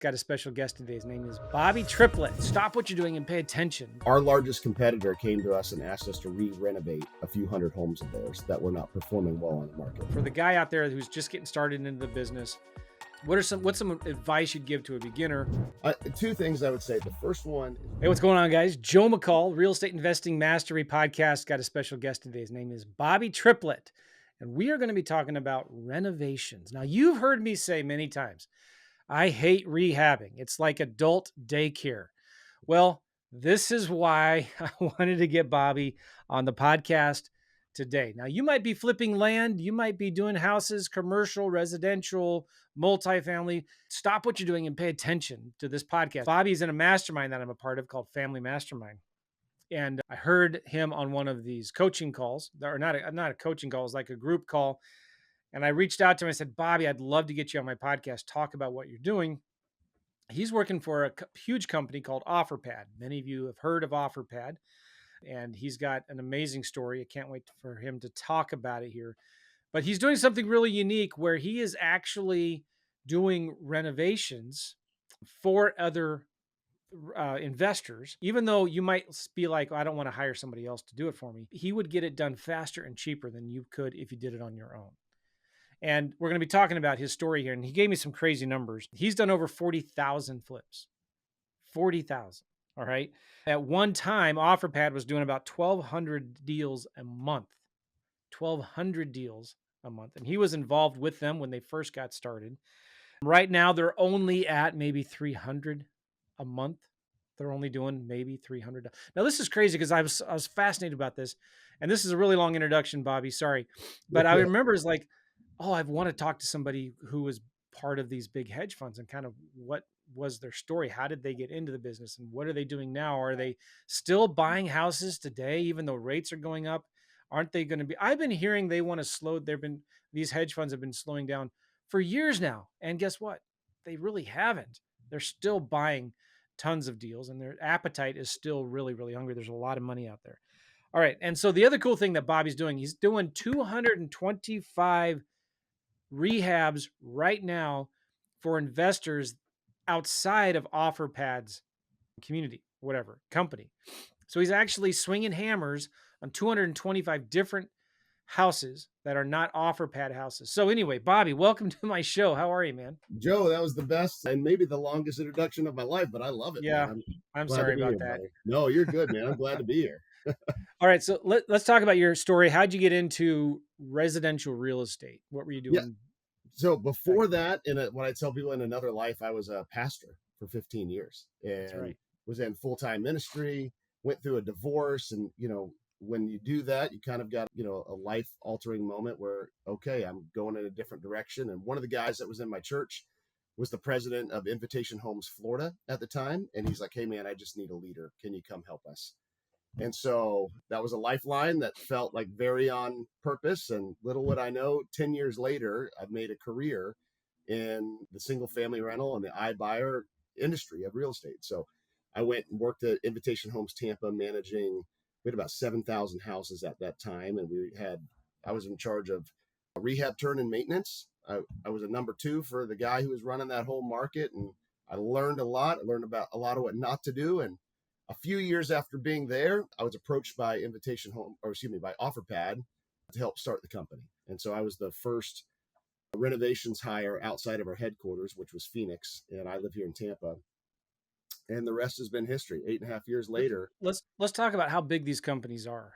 got a special guest today. His name is Boby Tripplet. Stop what you're doing and pay attention. Our largest competitor came to us and asked us to re-renovate a few hundred homes of theirs that were not performing well on the market. For the guy out there who's just getting started into the business, what's some advice you'd give to a beginner? Two things I would say. The first one. Hey, what's going on, guys? Joe McCall, Real Estate Investing Mastery Podcast, got a special guest today. His name is Boby Tripplet, and we are going to be talking about renovations. Now, you've heard me say many times, I hate rehabbing. It's like adult daycare. Well, this is why I wanted to get Boby on the podcast today. Now, you might be flipping land. You might be doing houses, commercial, residential, multifamily. Stop what you're doing and pay attention to this podcast. Boby's in a mastermind that I'm a part of called Family Mastermind. And I heard him on one of these coaching calls, or not a coaching call, it's like a group call. And I reached out to him. I said, Boby, I'd love to get you on my podcast, talk about what you're doing. He's working for a huge company called OfferPad. Many of you have heard of OfferPad, and he's got an amazing story. I can't wait for him to talk about it here. But he's doing something really unique where he is actually doing renovations for other investors. Even though you might be like, I don't want to hire somebody else to do it for me. He would get it done faster and cheaper than you could if you did it on your own. And we're going to be talking about his story here. And he gave me some crazy numbers. He's done over 40,000 flips. 40,000. All right. At one time, OfferPad was doing about 1,200 deals a month. 1,200 deals a month. And he was involved with them when they first got started. Right now, they're only at maybe 300 a month. They're only doing maybe 300. Now, this is crazy because I was fascinated about this. And this is a really long introduction, Boby. Sorry. But I remember it's like, I want to talk to somebody who was part of these big hedge funds and kind of what was their story? How did they get into the business and what are they doing now? Are they still buying houses today, even though rates are going up? Aren't they going to be? I've been hearing they want to slow. These hedge funds have been slowing down for years now. And guess what? They really haven't. They're still buying tons of deals and their appetite is still really, really hungry. There's a lot of money out there. All right. And so the other cool thing that Boby's doing, he's doing 225 rehabs right now for investors outside of OfferPad's community, whatever, company. So he's actually swinging hammers on 225 different houses that are not OfferPad houses. So anyway, Boby, welcome to my show. How are you, man? Joe, that was the best and maybe the longest introduction of my life, but I love it. Yeah, man. I'm sorry about that. Buddy. No, you're good, man. I'm glad to be here. All right, so let's talk about your story. How'd you get into residential real estate? What were you doing? Yeah. So before that, when I tell people in another life, I was a pastor for 15 years and was in full-time ministry, went through a divorce. And, when you do that, you kind of got, a life-altering moment where, okay, I'm going in a different direction. And one of the guys that was in my church was the president of Invitation Homes, Florida at the time. And he's like, hey, man, I just need a leader. Can you come help us? And so that was a lifeline that felt like very on purpose. And little would I know, 10 years later, I've made a career in the single family rental and the iBuyer industry of real estate. So I went and worked at Invitation Homes Tampa, we had about 7,000 houses at that time. And I was in charge of rehab, turn, and maintenance. I was a number 2 for the guy who was running that whole market. And I learned a lot. I learned about a lot of what not to do. And a few years after being there, I was approached by by OfferPad to help start the company. And so I was the first renovations hire outside of our headquarters, which was Phoenix. And I live here in Tampa. And the rest has been history. 8.5 years later. Let's talk about how big these companies are.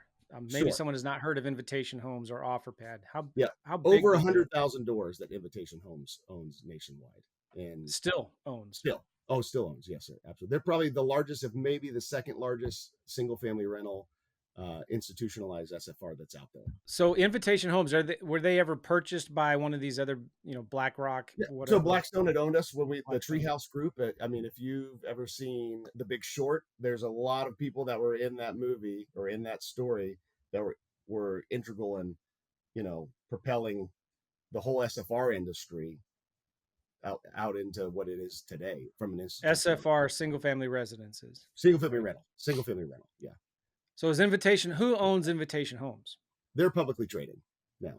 Maybe someone has not heard of Invitation Homes or OfferPad. How big? Over 100,000 doors that Invitation Homes owns nationwide. And still owns. Still owns. Yes, sir. Absolutely. They're probably the largest, if maybe the second largest single family rental institutionalized SFR that's out there. So Invitation Homes, were they ever purchased by one of these other, BlackRock? Yeah. So Blackstone had owned us when the Treehouse Group. I mean, if you've ever seen The Big Short, there's a lot of people that were in that movie or in that story that were integral in, propelling the whole SFR industry out into what it is today from an institution. SFR, single family residences. Single family rental. Yeah. So who owns Invitation Homes? They're publicly traded now.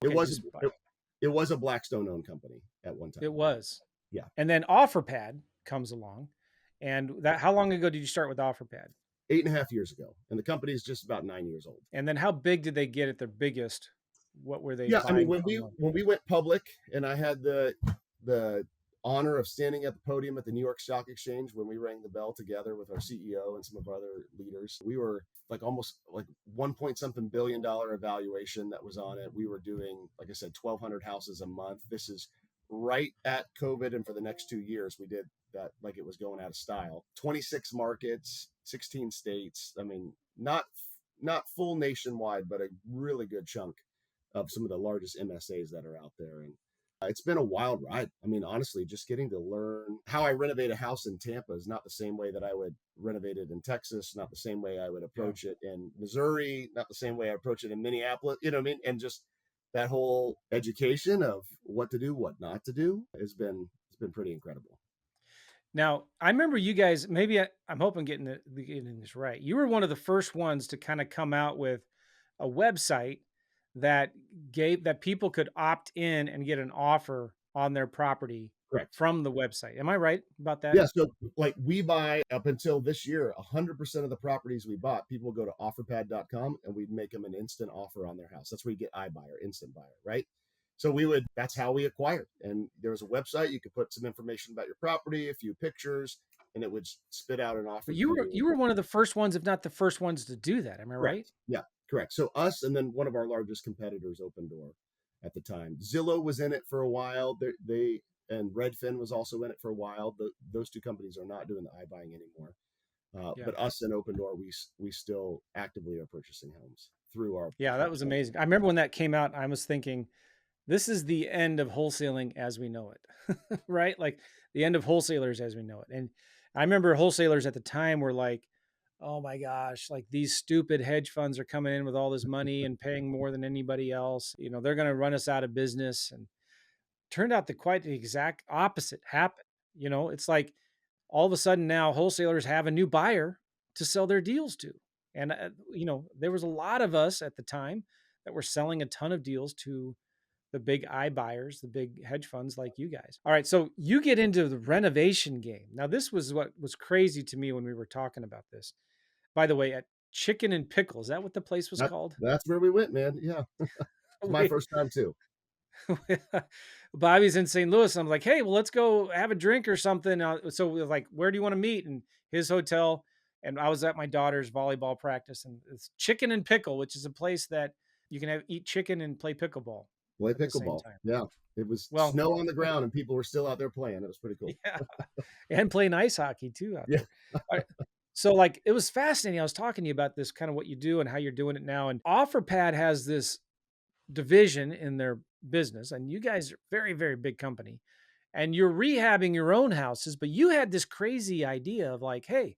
Okay, it was a Blackstone owned company at one time. It was. Yeah. And then OfferPad comes along. And that, how long ago did you start with OfferPad? 8.5 years ago. And the company is just about 9 years old. And then how big did they get at their biggest? What were they Yeah, I mean, buying when from? we went public, and I had the honor of standing at the podium at the New York Stock Exchange when we rang the bell together with our CEO and some of our other leaders. We were like almost like 1 point something billion evaluation that was on it. We were doing, like I said, 1,200 houses a month. This is right at COVID, and for the next 2 years, we did that like it was going out of style. 26 markets, 16 states. I mean, not full nationwide, but a really good chunk of some of the largest MSAs that are out there. And it's been a wild ride. I mean, honestly, just getting to learn how I renovate a house in Tampa is not the same way that I would renovate it in Texas, not the same way I would approach it in Missouri, not the same way I approach it in Minneapolis, you know what I mean? And just that whole education of what to do, what not to do it's been pretty incredible. Now, I remember you guys, maybe I'm hoping getting this right. You were one of the first ones to kind of come out with a website that people could opt in and get an offer on their property Correct. from the website. Am I right about that? Yeah. So like we buy up until this year, 100% of the properties we bought, people go to offerpad.com and we'd make them an instant offer on their house. That's where you get iBuyer, instant buyer, right? So that's how we acquired. And there was a website, you could put some information about your property, a few pictures, and it would spit out an offer. But you were one of the first ones, if not the first ones to do that. Am I Correct. right? Yeah, correct. So us, and then one of our largest competitors, Opendoor, at the time. Zillow was in it for a while. And Redfin was also in it for a while. Those two companies are not doing the iBuying anymore. But us and Opendoor, we still actively are purchasing homes through our. Yeah, that was amazing. I remember when that came out, I was thinking, this is the end of wholesaling as we know it, right? Like the end of wholesalers as we know it. And I remember wholesalers at the time were like, oh my gosh, like these stupid hedge funds are coming in with all this money and paying more than anybody else. You know, they're going to run us out of business. And turned out quite the exact opposite happened. You know, it's like all of a sudden now wholesalers have a new buyer to sell their deals to. And, you know, there was a lot of us at the time that were selling a ton of deals to the big iBuyers, the big hedge funds like you guys. All right. So you get into the renovation game. Now, this was what was crazy to me when we were talking about this. By the way, at Chicken and Pickle, is that what the place was called? That's where we went, man. Yeah. It's my first time too. Bobby's in St. Louis. I'm like, hey, well, let's go have a drink or something. So we were like, where do you want to meet? And his hotel. And I was at my daughter's volleyball practice, and it's Chicken and Pickle, which is a place that you can eat chicken and play pickleball. Play pickleball. Yeah. It was snow on the ground and people were still out there playing. It was pretty cool. Yeah. And playing ice hockey too out there. Right. So like, it was fascinating. I was talking to you about this, kind of what you do and how you're doing it now. And OfferPad has this division in their business, and you guys are very, very big company, and you're rehabbing your own houses, but you had this crazy idea of like, hey,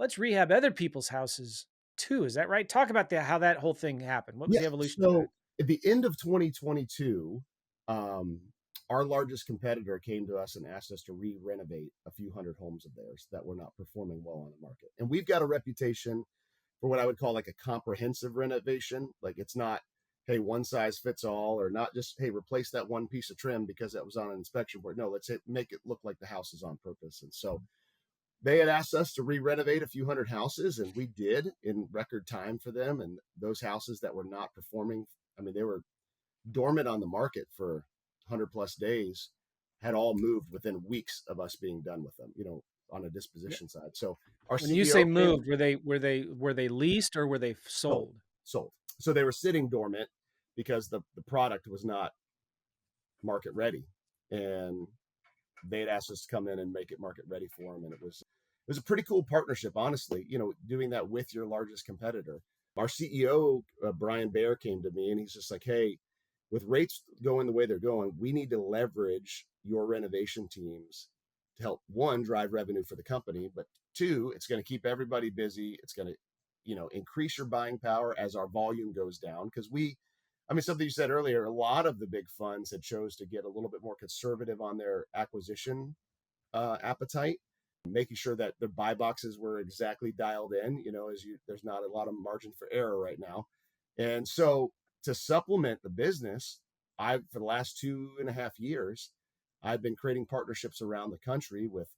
let's rehab other people's houses too. Is that right? Talk about that, how that whole thing happened. What was the evolution of that? At the end of 2022, our largest competitor came to us and asked us to renovate a few hundred homes of theirs that were not performing well on the market. And we've got a reputation for what I would call like a comprehensive renovation. Like it's not, hey, one size fits all, or not just, hey, replace that one piece of trim because that was on an inspection board. No, let's make it look like the house is on purpose. And so they had asked us to re-renovate a few hundred houses, and we did in record time for them. And those houses that were not performing, I mean, they were dormant on the market for 100+ days, had all moved within weeks of us being done with them, you know, on a disposition side. So when you say moved, were they leased or were they sold? Sold. So they were sitting dormant because the product was not market ready, and they had asked us to come in and make it market ready for them. And it was a pretty cool partnership, honestly, you know, doing that with your largest competitor. Our CEO, Brian Baer, came to me and he's just like, hey, with rates going the way they're going, we need to leverage your renovation teams to help, one, drive revenue for the company, but two, it's going to keep everybody busy. It's going to, you know, increase your buying power as our volume goes down. Because something you said earlier, a lot of the big funds had chose to get a little bit more conservative on their acquisition appetite, making sure that their buy boxes were exactly dialed in, you know, there's not a lot of margin for error right now. And so to supplement the business, for the last 2.5 years, I've been creating partnerships around the country with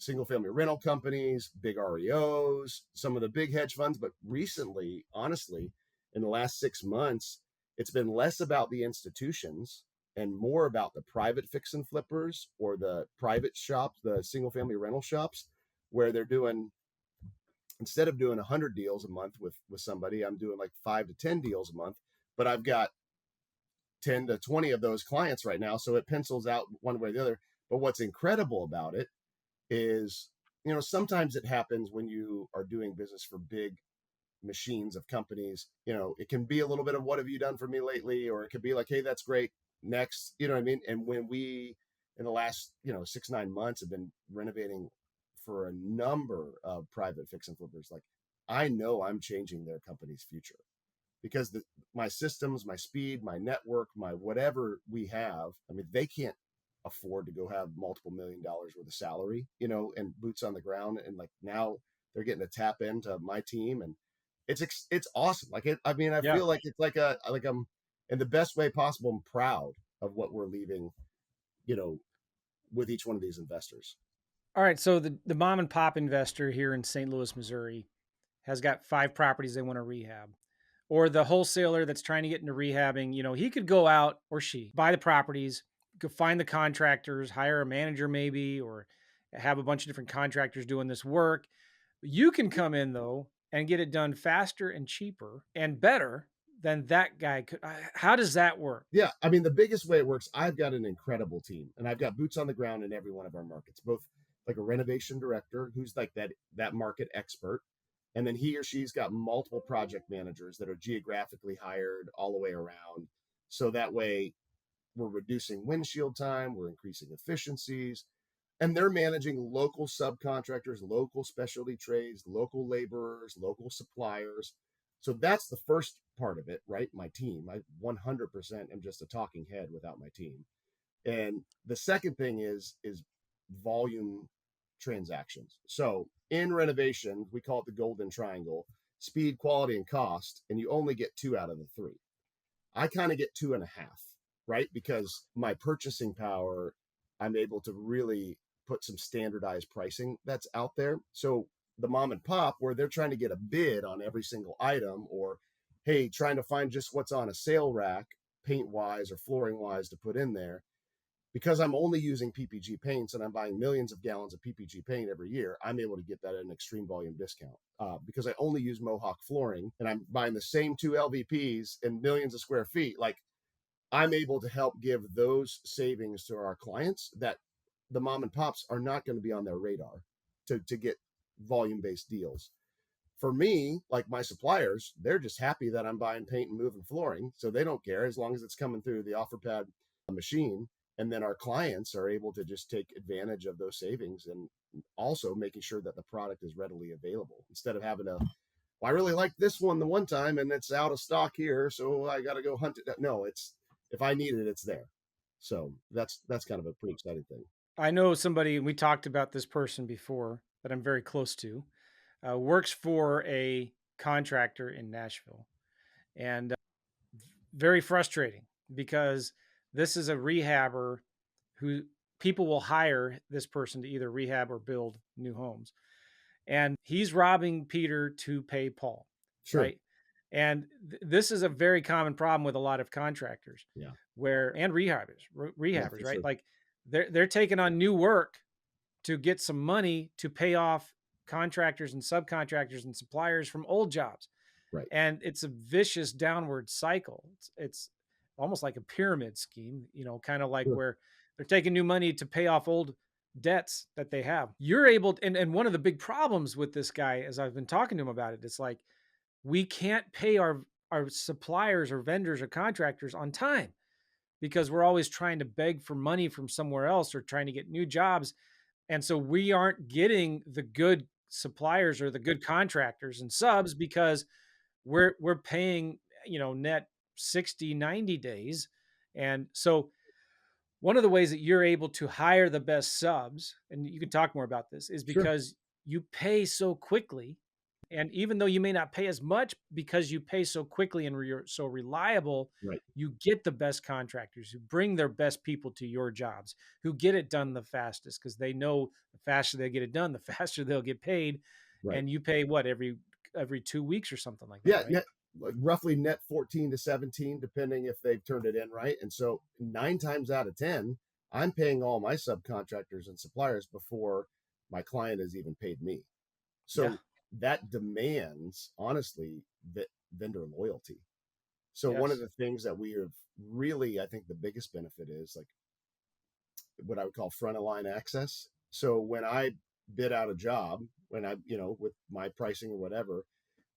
single family rental companies, big REOs, some of the big hedge funds. But recently, honestly, in the last 6 months, it's been less about the institutions and more about the private fix and flippers or the private shops, the single family rental shops, where they're doing, instead of doing 100 deals a month with somebody, I'm doing like 5 to 10 deals a month, but I've got 10 to 20 of those clients right now. So it pencils out one way or the other. But what's incredible about it is, sometimes it happens when you are doing business for big machines of companies, it can be a little bit of what have you done for me lately? Or it could be like, hey, that's great. Next, you know what I mean? And when we, in the last, 6, 9 months have been renovating for a number of private fix and flippers, like I know I'm changing their company's future because my systems, my speed, my network, my whatever we have, I mean, they can't afford to go have multiple $1 million worth of salary, and boots on the ground. And like now they're getting to tap into my team, and it's awesome. Like I mean, I feel like it's like I'm in the best way possible. I'm proud of what we're leaving, with each one of these investors. All right. So the mom and pop investor here in St. Louis, Missouri has got 5 properties they want to rehab. Or the wholesaler that's trying to get into rehabbing, he could go out, or she, buy the properties, go find the contractors, hire a manager maybe, or have a bunch of different contractors doing this work. You can come in though and get it done faster and cheaper and better than that guy could. How does that work? Yeah, I mean, the biggest way it works, I've got an incredible team, and I've got boots on the ground in every one of our markets, both like a renovation director who's like that market expert, and then he or she's got multiple project managers that are geographically hired all the way around. So that way we're reducing windshield time, we're increasing efficiencies, and they're managing local subcontractors, local specialty trades, local laborers, local suppliers. So that's the first part of it, right? My team. I 100% am just a talking head without my team. And the second thing is volume transactions. So in renovation, we call it the golden triangle: speed, quality, and cost. And you only get 2 out of the 3. I kind of get 2.5, right? Because my purchasing power, I'm able to really put some standardized pricing that's out there. So the mom and pop, where they're trying to get a bid on every single item, or hey, trying to find just what's on a sale rack, paint wise or flooring wise, to put in there, because I'm only using PPG paints and I'm buying millions of gallons of PPG paint every year, I'm able to get that at an extreme volume discount. Because I only use Mohawk flooring and I'm buying the same 2 LVPs and millions of square feet, like I'm able to help give those savings to our clients that the mom and pops are not going to be on their radar to get volume-based deals. For me, like my suppliers, they're just happy that I'm buying paint and moving flooring. So they don't care as long as it's coming through the OfferPad machine. And then our clients are able to just take advantage of those savings, and also making sure that the product is readily available instead of having to, well, I really like this one the one time and it's out of stock here, so I got to go hunt it. No, it's, if I need it, it's there. So that's kind of a pretty exciting thing. I know somebody, we talked about this person before that I'm very close to, works for a contractor in Nashville, and very frustrating because this is a rehabber who people will hire this person to either rehab or build new homes. And he's robbing Peter to pay Paul. Sure. Right. And this is a very common problem with a lot of contractors. Yeah. And rehabbers, Yeah, right? sure. Like they're taking on new work to get some money to pay off contractors and subcontractors and suppliers from old jobs. Right. And it's a vicious downward cycle. It's almost like a pyramid scheme, kind of like Sure. where they're taking new money to pay off old debts that they have. You're able to, and one of the big problems with this guy, as I've been talking to him about it, it's like we can't pay our suppliers or vendors or contractors on time because we're always trying to beg for money from somewhere else or trying to get new jobs. And so we aren't getting the good suppliers or the good contractors and subs because we're paying, net 60, 90 days. And so one of the ways that you're able to hire the best subs, and you can talk more about this, is Sure. because you pay so quickly And even though you may not pay as much because you pay so quickly and you're so reliable, Right. you get the best contractors who bring their best people to your jobs, who get it done the fastest because they know the faster they get it done, the faster they'll get paid. Right. And you pay what every 2 weeks or something like that, Yeah, right? net like roughly net 14 to 17, depending if they've turned it in right. And so 9 times out of 10, I'm paying all my subcontractors and suppliers before my client has even paid me. Yeah. So that demands, honestly, that vendor loyalty. So one of Yes. the things that we have really, I think the biggest benefit is like what I would call front of line access. So when I bid out a job, when I, with my pricing or whatever,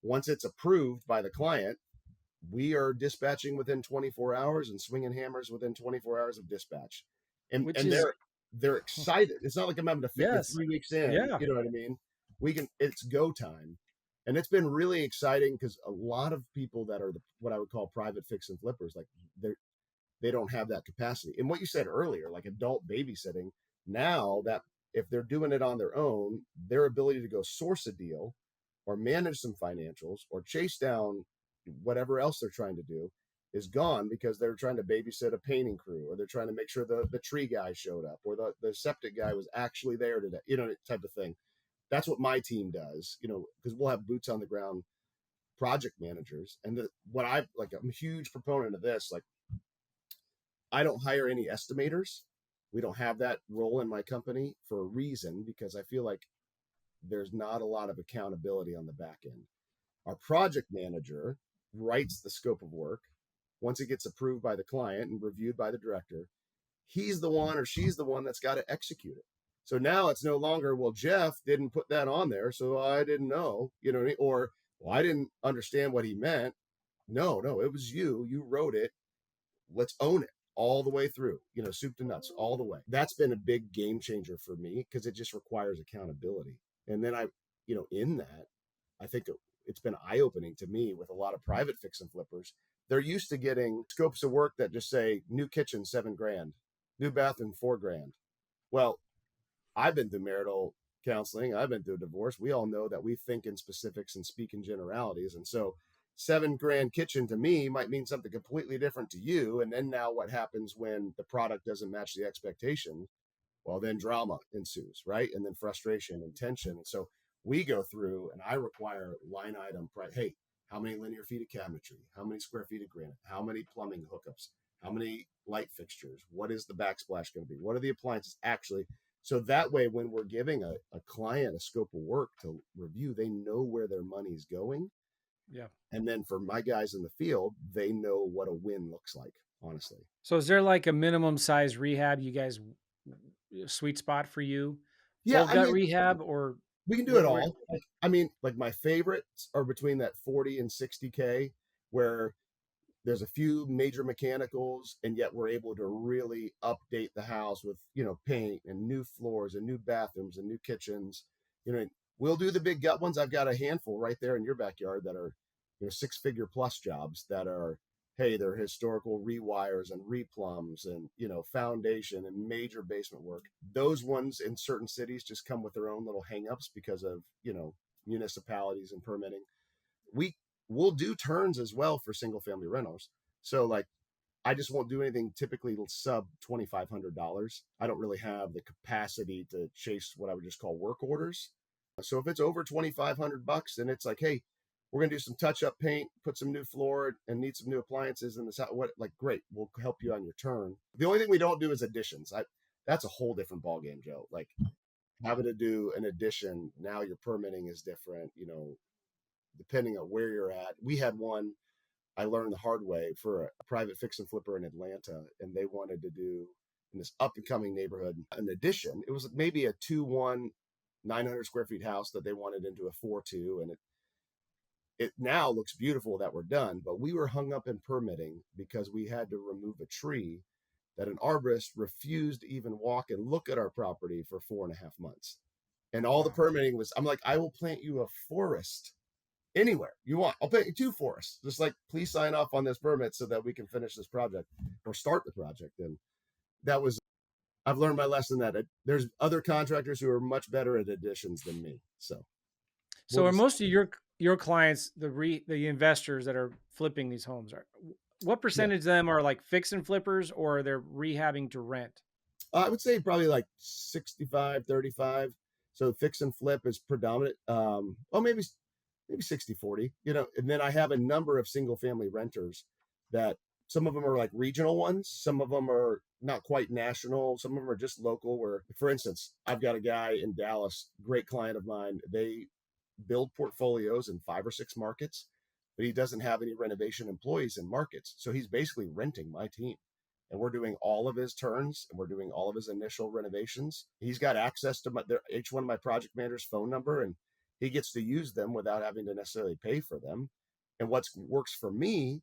once it's approved by the client, we are dispatching within 24 hours and swinging hammers within 24 hours of dispatch. And Which and is they're excited. It's not like I'm having to fit. They're yes. 3 weeks in. Yeah. You know what I mean? It's go time, and it's been really exciting because a lot of people that are what I would call private fix and flippers, like they don't have that capacity. And what you said earlier, like adult babysitting, now that if they're doing it on their own, their ability to go source a deal or manage some financials or chase down whatever else they're trying to do is gone because they're trying to babysit a painting crew, or they're trying to make sure the tree guy showed up, or the septic guy was actually there today, type of thing. That's what my team does, because we'll have boots on the ground project managers. And what I like, I'm a huge proponent of this. Like, I don't hire any estimators. We don't have that role in my company for a reason, because I feel like there's not a lot of accountability on the back end. Our project manager writes the scope of work. Once it gets approved by the client and reviewed by the director, he's the one or she's the one that's got to execute it. So now it's no longer, well, Jeff didn't put that on there, so I didn't know, or, well, I didn't understand what he meant. No, it was you. You wrote it. Let's own it all the way through, soup to nuts, all the way. That's been a big game changer for me because it just requires accountability. And then in that, I think it's been eye opening to me with a lot of private fix and flippers. They're used to getting scopes of work that just say new kitchen, $7,000, new bathroom, $4,000. Well, I've been through marital counseling. I've been through a divorce. We all know that we think in specifics and speak in generalities. And so $7,000 kitchen to me might mean something completely different to you. And then now what happens when the product doesn't match the expectation? Well, then drama ensues, right? And then frustration and tension. And so we go through and I require line item price. Hey, how many linear feet of cabinetry? How many square feet of granite? How many plumbing hookups? How many light fixtures? What is the backsplash going to be? What are the appliances actually? So that way, when we're giving a client a scope of work to review, they know where their money's going. Yeah. And then for my guys in the field, they know what a win looks like, honestly. So is there like a minimum size rehab you guys sweet spot for you? Yeah, Full I gut mean, rehab or we can do it where all. Like my favorites are between that 40 and 60K, where there's a few major mechanicals, and yet we're able to really update the house with, paint and new floors and new bathrooms and new kitchens. We'll do the big gut ones. I've got a handful right there in your backyard that are, 6-figure plus jobs that are, hey, they're historical rewires and replums and, foundation and major basement work. Those ones in certain cities just come with their own little hangups because of, municipalities and permitting. We'll do turns as well for single family rentals. So like, I just won't do anything typically sub $2,500. I don't really have the capacity to chase what I would just call work orders. So if it's over $2,500, then it's like, hey, we're gonna do some touch-up paint, put some new floor, and need some new appliances in this. Great, we'll help you on your turn. The only thing we don't do is additions. That's a whole different ballgame, Joe. Like having to do an addition, now your permitting is different, depending on where you're at. We had one I learned the hard way for a private fix and flipper in Atlanta, and they wanted to do in this up and coming neighborhood an addition. It was maybe a 2-1, 900 square feet house that they wanted into a 4-2, and it now looks beautiful that we're done. But we were hung up in permitting because we had to remove a tree that an arborist refused to even walk and look at our property for 4.5 months. And all the permitting was, I'm like, I will plant you a forest anywhere you want. I'll plant you 2 forests. Just like, please sign off on this permit so that we can finish this project or start the project. And I've learned my lesson that there's other contractors who are much better at additions than me. So so are most of your your clients, the investors that are flipping these homes are what Yeah. percentage of them are like fix and flippers or they're rehabbing to rent? I would say probably like 65-35. So fix and flip is predominant. Oh, maybe 60-40, and then I have a number of single family renters that some of them are like regional ones. Some of them are not quite national. Some of them are just local where, for instance, I've got a guy in Dallas, great client of mine. They build portfolios in 5 or 6 markets, but he doesn't have any renovation employees in markets. So he's basically renting my team. And we're doing all of his turns and we're doing all of his initial renovations. He's got access to each one of my project managers' phone number, and he gets to use them without having to necessarily pay for them. And what works for me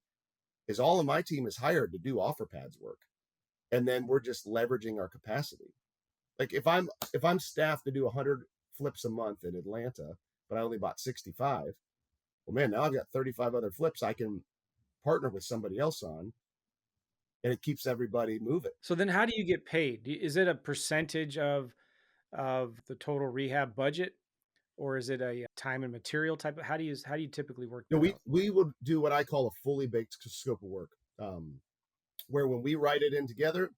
is all of my team is hired to do offer pads work. And then we're just leveraging our capacity. Like if I'm staffed to do 100 flips a month in Atlanta, but I only bought 65, well, man, now I've got 35 other flips I can partner with somebody else on, and it keeps everybody moving. So then how do you get paid? Is it a percentage of the total rehab budget or is it a time and material type of how do you typically work You know, that we out? we will do what I call a fully baked scope of work, where when we write it in together,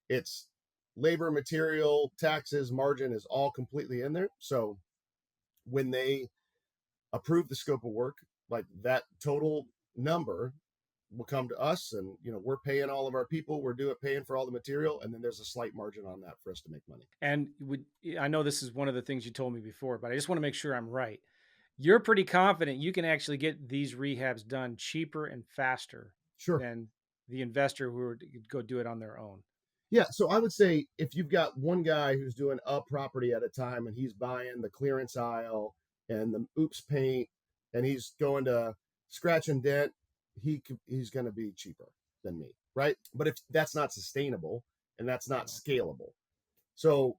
it's labor, material, taxes, margin is all completely in there. So when they approve the scope of work, like that total number will come to us, and we're paying all of our people, we're paying for all the material, and then there's a slight margin on that for us to make money. And I know this is one of the things you told me before, but I just want to make sure I'm right. You're pretty confident you can actually get these rehabs done cheaper and faster Sure. than the investor who would go do it on their own. Yeah, so I would say if you've got one guy who's doing a property at a time and he's buying the clearance aisle and the oops paint and he's going to scratch and dent, he's going to be cheaper than me, right? But if that's not sustainable and that's not No. scalable, so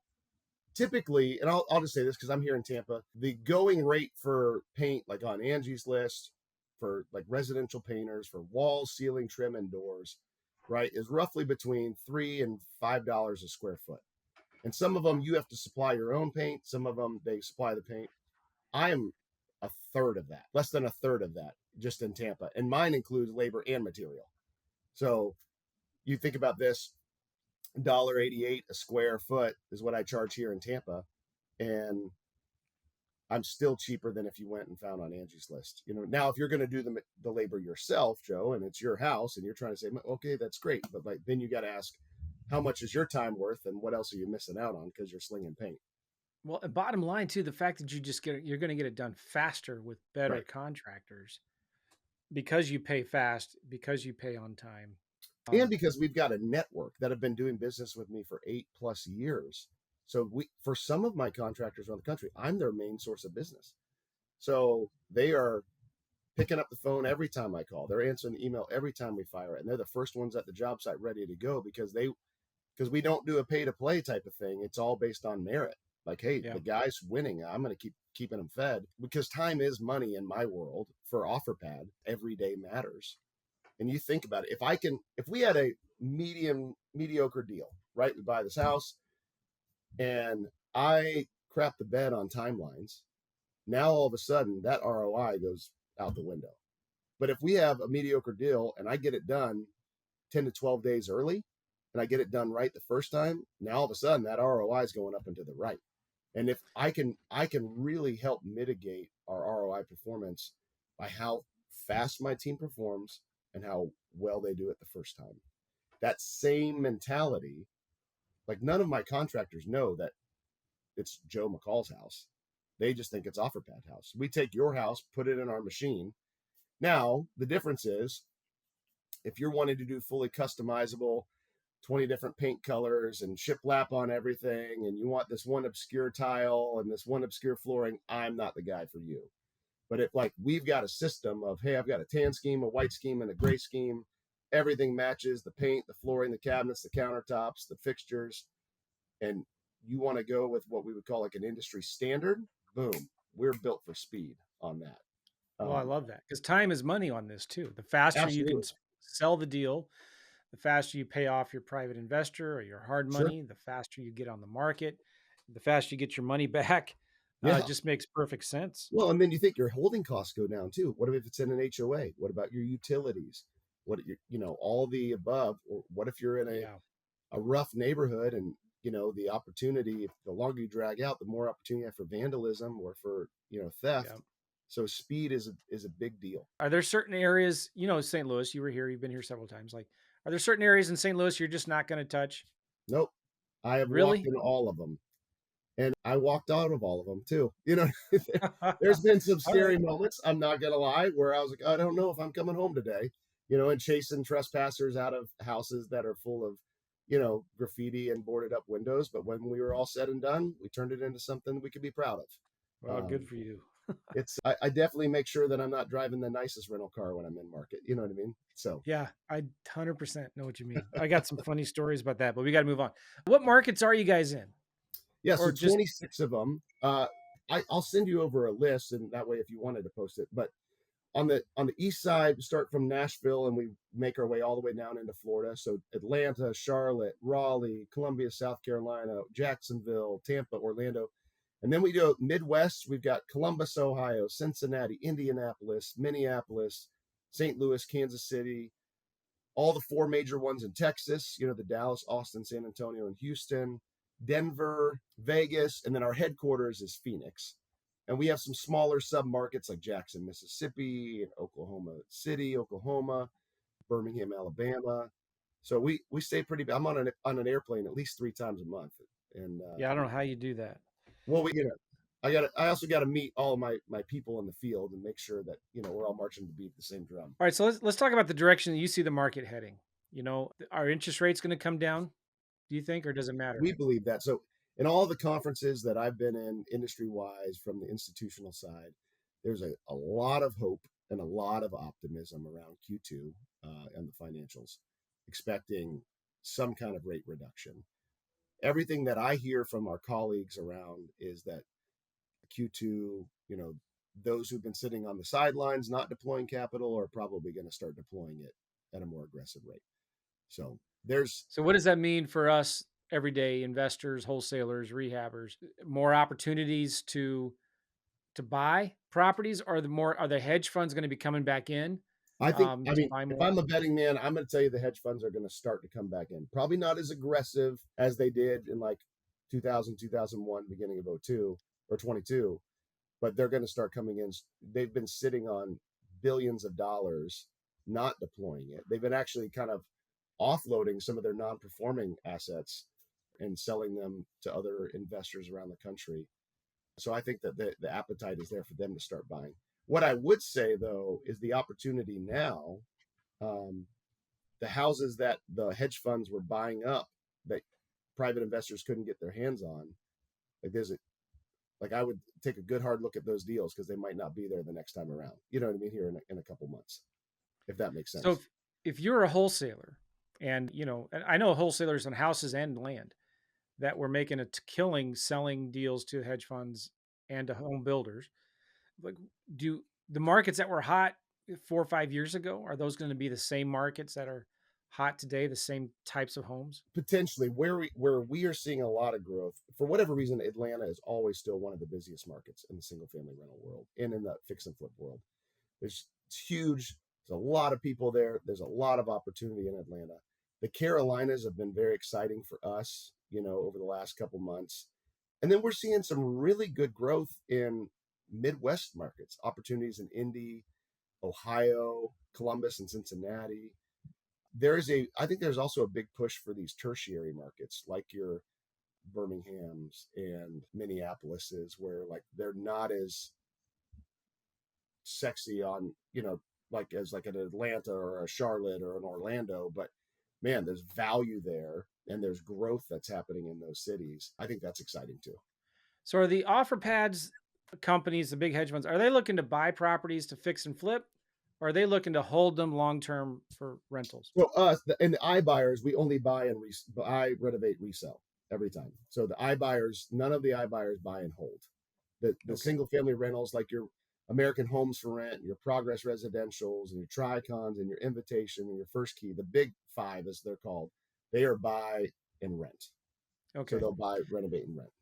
typically, and I'll just say this because I'm here in Tampa, the going rate for paint, like on Angie's List, for like residential painters, for walls, ceiling, trim, and doors, right, is roughly between $3 and $5 a square foot. And some of them you have to supply your own paint. Some of them they supply the paint. I am a third of that, less than a third of that, just in Tampa, and mine includes labor and material. So you think about this: $1.88 a square foot is what I charge here in Tampa, and I'm still cheaper than if you went and found on Angie's List. Now if you're going to do the labor yourself, Joe, and it's your house, and you're trying to say, okay, that's great, but like then you got to ask, how much is your time worth, and what else are you missing out on because you're slinging paint? Well, and bottom line too, the fact that you're going to get it done faster with better Right. contractors because you pay fast, because you pay on time. And because we've got a network that have been doing business with me for 8+ years. So for some of my contractors around the country, I'm their main source of business. So they are picking up the phone every time I call. They're answering the email every time we fire it. And they're the first ones at the job site ready to go because we don't do a pay to play type of thing. It's all based on merit. Like, hey, Yeah. the guy's winning. I'm going to keep keeping him fed because time is money in my world for OfferPad. Every day matters. And you think about it. If we had a mediocre deal, right? We buy this house and I crap the bed on timelines. Now all of a sudden that ROI goes out the window. But if we have a mediocre deal and I get it done 10 to 12 days early and I get it done right the first time, now all of a sudden that ROI is going up and to the right. And if I can really help mitigate our ROI performance by how fast my team performs and how well they do it the first time. That same mentality, like none of my contractors know that it's Joe McCall's house. They just think it's OfferPad house. We take your house, put it in our machine. Now, the difference is if you're wanting to do fully customizable 20 different paint colors and shiplap on everything, and you want this one obscure tile and this one obscure flooring, I'm not the guy for you. But if like we've got a system of, hey, I've got a tan scheme, a white scheme, and a gray scheme, everything matches: the paint, the flooring, the cabinets, the countertops, the fixtures, and you want to go with what we would call like an industry standard, boom, we're built for speed on that. Well, I love that because time is money on this too. The faster you can Absolutely. sell the deal, the faster you pay off your private investor or your hard Sure. money, the faster you get on the market, the faster you get your money back. Yeah. It just makes perfect sense. Well, and then you think your holding costs go down too. What if it's in an HOA? What about your utilities? What all the above? Or what if you're in Yeah. a rough neighborhood and the opportunity, if the longer you drag out, the more opportunity you have for vandalism or for theft. Yeah. So speed is a big deal. Are there certain areas, St. Louis, you were here, you've been here several times. Like, are there certain areas in St. Louis you're just not going to touch? Nope. I have walked Really? in all of them. And I walked out of all of them too. There's been some All right. scary moments, I'm not gonna lie, where I was like, I don't know if I'm coming home today, and chasing trespassers out of houses that are full of, graffiti and boarded up windows. But when we were all said and done, we turned it into something we could be proud of. Well, good for you. I definitely make sure that I'm not driving the nicest rental car when I'm in market. You know what I mean? So Yeah, I 100% know what you mean. I got some funny stories about that, but we got to move on. What markets are you guys in? yeah, so Or just 26 of them. I'll send you over a list, and that way, if you wanted to post it. But on the east side, we start from Nashville and we make our way all the way down into Florida. So Atlanta, Charlotte, Raleigh, Columbia, South Carolina, Jacksonville, Tampa, Orlando. And then we go Midwest. We've got Columbus, Ohio, Cincinnati, Indianapolis, Minneapolis, St. Louis, Kansas City, all the four major ones in Texas, the Dallas, Austin, San Antonio, and Houston, Denver, Vegas, and then our headquarters is Phoenix. And we have some smaller sub markets like Jackson, Mississippi, and Oklahoma City, Oklahoma, Birmingham, Alabama. So we stay pretty. I'm on an airplane at least 3 times a month, and yeah, I don't know how you do that. well, I also got to meet all of my people in the field and make sure that we're all marching to beat the same drum. All right, so let's talk about the direction that you see the market heading. Are interest rates going to come down, do you think, or does it matter? We believe that. So in all the conferences that I've been in industry wise from the institutional side, there's a lot of hope and a lot of optimism around Q2 and the financials, expecting some kind of rate reduction. Everything that I hear from our colleagues around is that Q2, those who've been sitting on the sidelines not deploying capital are probably going to start deploying it at a more aggressive rate. So So what does that mean for us everyday investors, wholesalers, rehabbers? More opportunities to buy properties, or are the hedge funds going to be coming back in I think, to buy if more? I'm a betting man, I'm going to tell you the hedge funds are going to start to come back in. Probably not as aggressive as they did in like 2000, 2001, beginning of 02 or 22, but they're going to start coming in. They've been sitting on billions of dollars, not deploying it. They've been actually kind of offloading some of their non-performing assets and selling them to other investors around the country. So I think that the appetite is there for them to start buying. What I would say, though, is the opportunity now, the houses that the hedge funds were buying up that private investors couldn't get their hands on, I would take a good hard look at those deals because they might not be there the next time around. You know what I mean? Here in a couple months, if that makes So sense. if you're a wholesaler, and and I know wholesalers on houses and land that were making a killing selling deals to hedge funds and to home builders, like, do the markets that were hot 4 or 5 years ago, are those going to be the same markets that are hot today, the same types of homes? Potentially, where we are seeing a lot of growth for whatever reason, Atlanta is always still one of the busiest markets in the single family rental world and in the fix and flip world. It's huge. There's a lot of people there. There's a lot of opportunity in Atlanta. The Carolinas have been very exciting for us, over the last couple months. And then we're seeing some really good growth in Midwest markets, opportunities in Indy, Ohio, Columbus, and Cincinnati. I think there's also a big push for these tertiary markets like your Birmingham's and Minneapolis's, where like they're not as sexy on, like as like an Atlanta or a Charlotte or an Orlando, but man, there's value there and there's growth that's happening in those cities. I think that's exciting too. So are the offer pads companies, the big hedge funds, are they looking to buy properties to fix and flip? Or are they looking to hold them long term for rentals? So us and the iBuyers, we only buy and buy, renovate, resell every time. So the iBuyers, none of the iBuyers buy and hold. The Okay. single family rentals like your American Homes for Rent, your Progress Residentials, and your Tricons, and your Invitation, and your First Key, the big five as they're called, they are buy and rent. So Okay. they'll buy, renovate, and rent.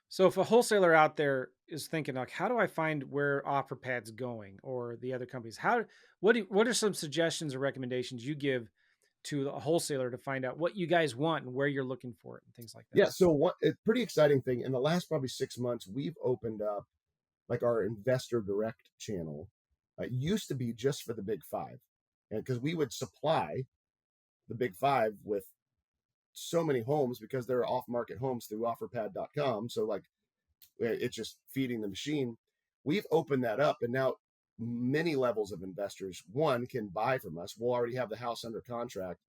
So if a wholesaler out there is thinking like, how do I find where OfferPad's going or the other companies? What are some suggestions or recommendations you give to a wholesaler to find out what you guys want and where you're looking for it and things like that? Yeah. So one a pretty exciting thing in the last probably 6 months, we've opened up like our investor direct channel. It used to be just for the big five, and because we would supply the big five with so many homes because they're off market homes through offerpad.com. So like it's just feeding the machine. We've opened that up, and now many levels of investors one can buy from us. We'll already have the house under contract,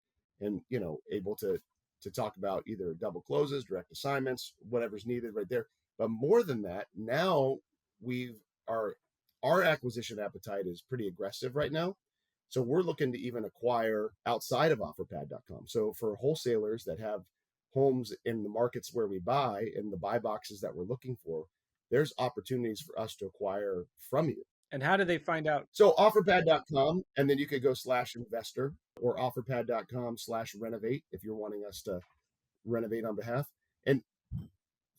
and able to talk about either double closes, direct assignments, whatever's needed right there. But more than that, now we've our acquisition appetite is pretty aggressive right now. So we're looking to even acquire outside of offerpad.com. So for wholesalers that have homes in the markets where we buy and the buy boxes that we're looking for, there's opportunities for us to acquire from you. And how do they find out? So offerpad.com, and then you could go /investor or offerpad.com/renovate if you're wanting us to renovate on behalf. And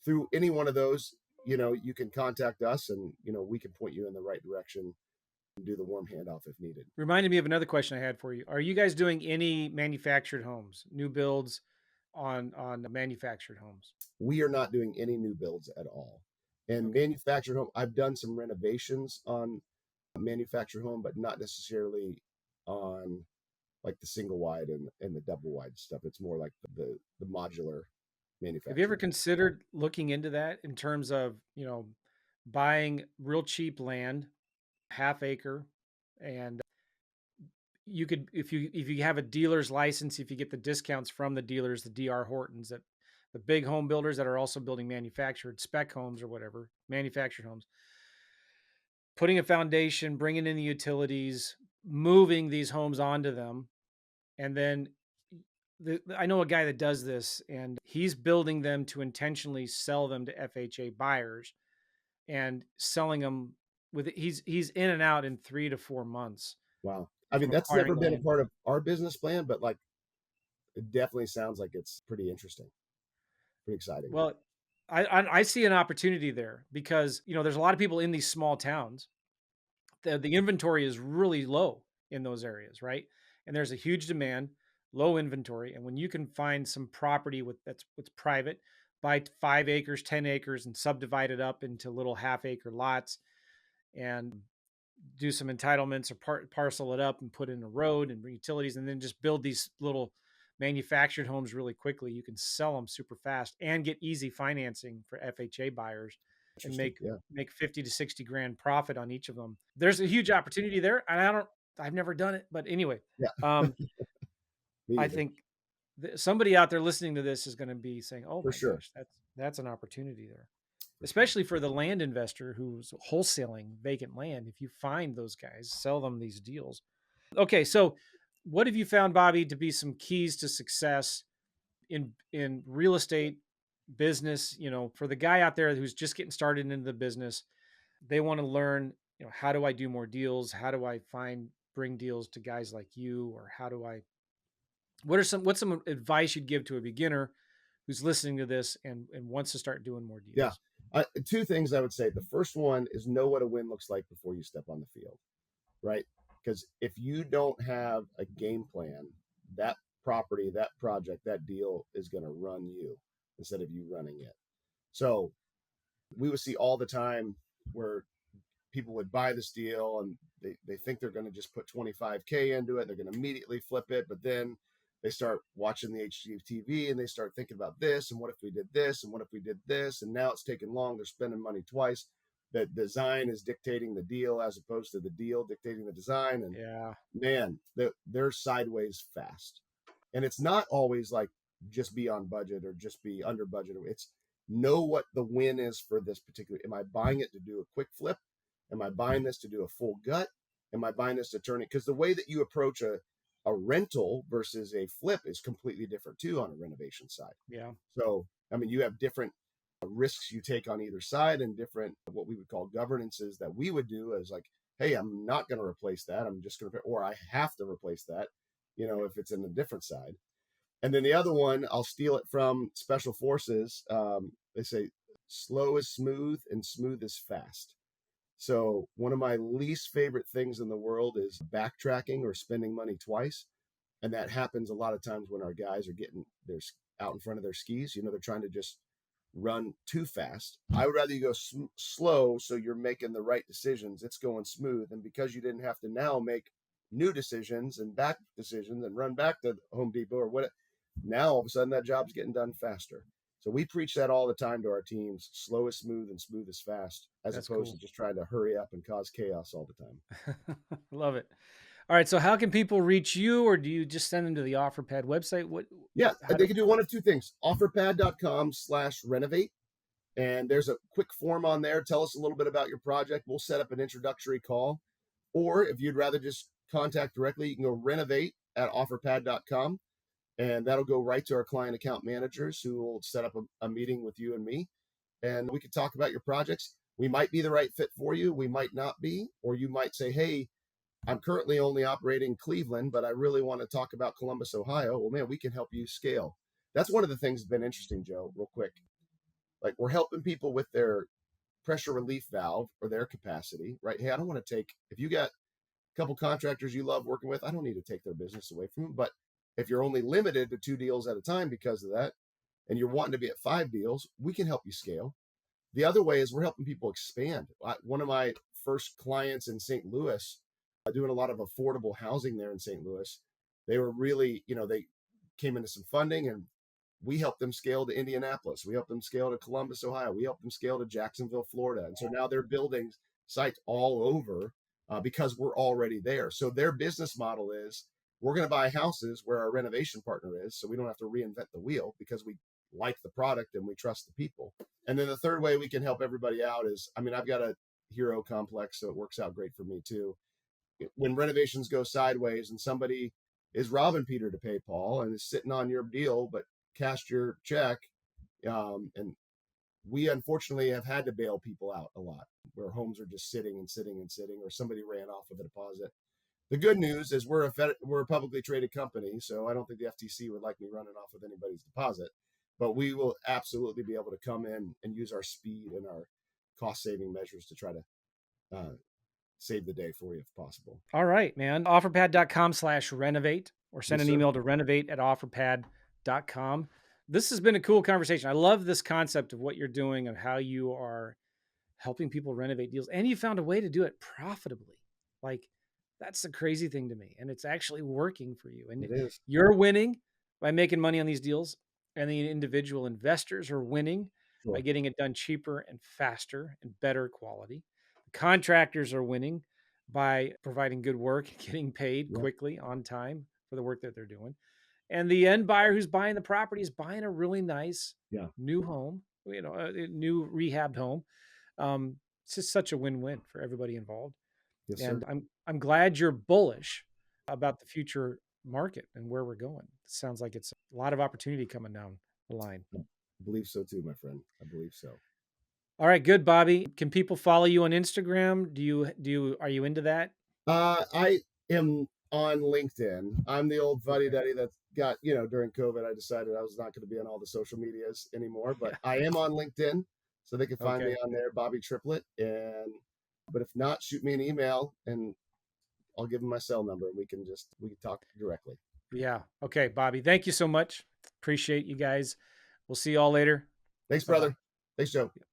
through any one of those, you can contact us, and we can point you in the right direction and do the warm handoff if needed. Reminded me of another question I had for you. Are you guys doing any manufactured homes, new builds on manufactured homes? We are not doing any new builds at all. And manufactured home, I've done some renovations on manufactured home, but not necessarily on like the single wide and the double wide stuff. It's more like the modular manufacturing. Have you ever considered looking into that in terms of, buying real cheap land, half acre, and you could, if you have a dealer's license, if you get the discounts from the dealers, the DR Hortons, that the big home builders that are also building manufactured spec homes or whatever, manufactured homes, putting a foundation, bringing in the utilities, moving these homes onto them, and then I know a guy that does this, and he's building them to intentionally sell them to FHA buyers and selling them with he's in and out in 3 to 4 months. Wow. I mean, From that's never acquiring been a land. part of our business plan, but like it definitely sounds like it's pretty interesting, pretty exciting. Well, I see an opportunity there because, there's a lot of people in these small towns. The inventory is really low in those areas, right? And there's a huge demand, low inventory, and when you can find some property that's private, buy 5 acres, 10 acres, and subdivide it up into little half acre lots, and do some entitlements or parcel it up and put in a road and utilities, and then just build these little manufactured homes really quickly. You can sell them super fast and get easy financing for FHA buyers and make 50 to 60 grand profit on each of them. There's a huge opportunity there. And I've never done it, but anyway, Yeah. I think somebody out there listening to this is going to be saying, "Oh For my sure. gosh, that's an opportunity there." Especially for the land investor who's wholesaling vacant land. If you find those guys, sell them these deals. Okay, so what have you found, Bobby, to be some keys to success in real estate business? For the guy out there who's just getting started into the business, they want to learn, how do I do more deals? How do I bring deals to guys like you? Or what's some advice you'd give to a beginner who's listening to this and wants to start doing more deals? Yeah. Two things I would say. The first one is know what a win looks like before you step on the field, right? Because if you don't have a game plan, that property, that project, that deal is going to run you instead of you running it. So we would see all the time where people would buy this deal and they think they're going to just put 25K into it. They're going to immediately flip it, but then they start watching the HGTV and they start thinking about this. And what if we did this? And what if we did this? And now it's taking long. They're spending money twice. The design is dictating the deal as opposed to the deal dictating the design. And Yeah, man, they're sideways fast. And it's not always like just be on budget or just be under budget. It's know what the win is for this particular. Am I buying it to do a quick flip? Am I buying this to do a full gut? Am I buying this to turn it? Because the way that you approach a rental versus a flip is completely different too on a renovation side. yeah. So, I mean, you have different risks you take on either side and different what we would call governances that we would do as like, hey, I'm not going to replace that. I'm just going to, or I have to replace that, if it's in a different side. And then the other one, I'll steal it from Special Forces. They say slow is smooth and smooth is fast. So one of my least favorite things in the world is backtracking or spending money twice. And that happens a lot of times when our guys are getting their out in front of their skis. They're trying to just run too fast. I would rather you go slow so you're making the right decisions. It's going smooth. And because you didn't have to now make new decisions and back decisions and run back to Home Depot or what, now all of a sudden that job's getting done faster. So we preach that all the time to our teams: slow is smooth and smooth is fast, as That's opposed to just trying to hurry up and cause chaos all the time. Love it. All right. So how can people reach you, or do you just send them to the OfferPad website? They can do one of two things: offerpad.com/renovate. And there's a quick form on there. Tell us a little bit about your project. We'll set up an introductory call. Or if you'd rather just contact directly, you can go renovate@offerpad.com. And that'll go right to our client account managers, who will set up a meeting with you and me. And we can talk about your projects. We might be the right fit for you. We might not be. Or you might say, hey, I'm currently only operating Cleveland, but I really want to talk about Columbus, Ohio. Well, man, we can help you scale. That's one of the things that's been interesting, Joe, real quick. Like, we're helping people with their pressure relief valve or their capacity, right? Hey, I don't want to if you got a couple contractors you love working with, I don't need to take their business away from them. But if you're only limited to 2 deals at a time because of that, and you're wanting to be at 5 deals, we can help you scale. The other way is we're helping people expand. One of my first clients in St. Louis, doing a lot of affordable housing there in St. Louis, they were really, they came into some funding, and we helped them scale to Indianapolis. We helped them scale to Columbus, Ohio. We helped them scale to Jacksonville, Florida. And so now they're building sites all over because we're already there. So their business model is, we're going to buy houses where our renovation partner is, so we don't have to reinvent the wheel, because we like the product and we trust the people. And then the third way we can help everybody out is, I've got a hero complex, so it works out great for me too. When renovations go sideways and somebody is robbing Peter to pay Paul and is sitting on your deal but cashed your check, and we unfortunately have had to bail people out a lot, where homes are just sitting, or somebody ran off with a deposit. The good news is we're a publicly traded company, so I don't think the FTC would like me running off with anybody's deposit. But we will absolutely be able to come in and use our speed and our cost-saving measures to try to save the day for you if possible. All right, man. Offerpad.com/renovate, or send an email to renovate@offerpad.com. This has been a cool conversation. I love this concept of what you're doing, of how you are helping people renovate deals, and you found a way to do it profitably. Like, that's the crazy thing to me. And it's actually working for you. And it is. You're winning by making money on these deals, and the individual investors are winning by getting it done cheaper and faster and better quality. The contractors are winning by providing good work, getting paid quickly, on time, for the work that they're doing. And the end buyer who's buying the property is buying a really nice new home, a new rehabbed home. It's just such a win-win for everybody involved. Yes, and sir. I'm glad you're bullish about the future market and where we're going. It sounds like it's a lot of opportunity coming down the line. I believe so too, my friend. I believe so. All right, good, Bobby. Can people follow you on Instagram? Are you into that? I am on LinkedIn. I'm the old fuddy-duddy that's got, during COVID, I decided I was not going to be on all the social medias anymore, but I am on LinkedIn, so they can find me on there, Boby Tripplet. But if not, shoot me an email and I'll give them my cell number, and we can talk directly. Yeah. Okay, Bobby. Thank you so much. Appreciate you guys. We'll see you all later. Thanks, brother. Thanks, Joe.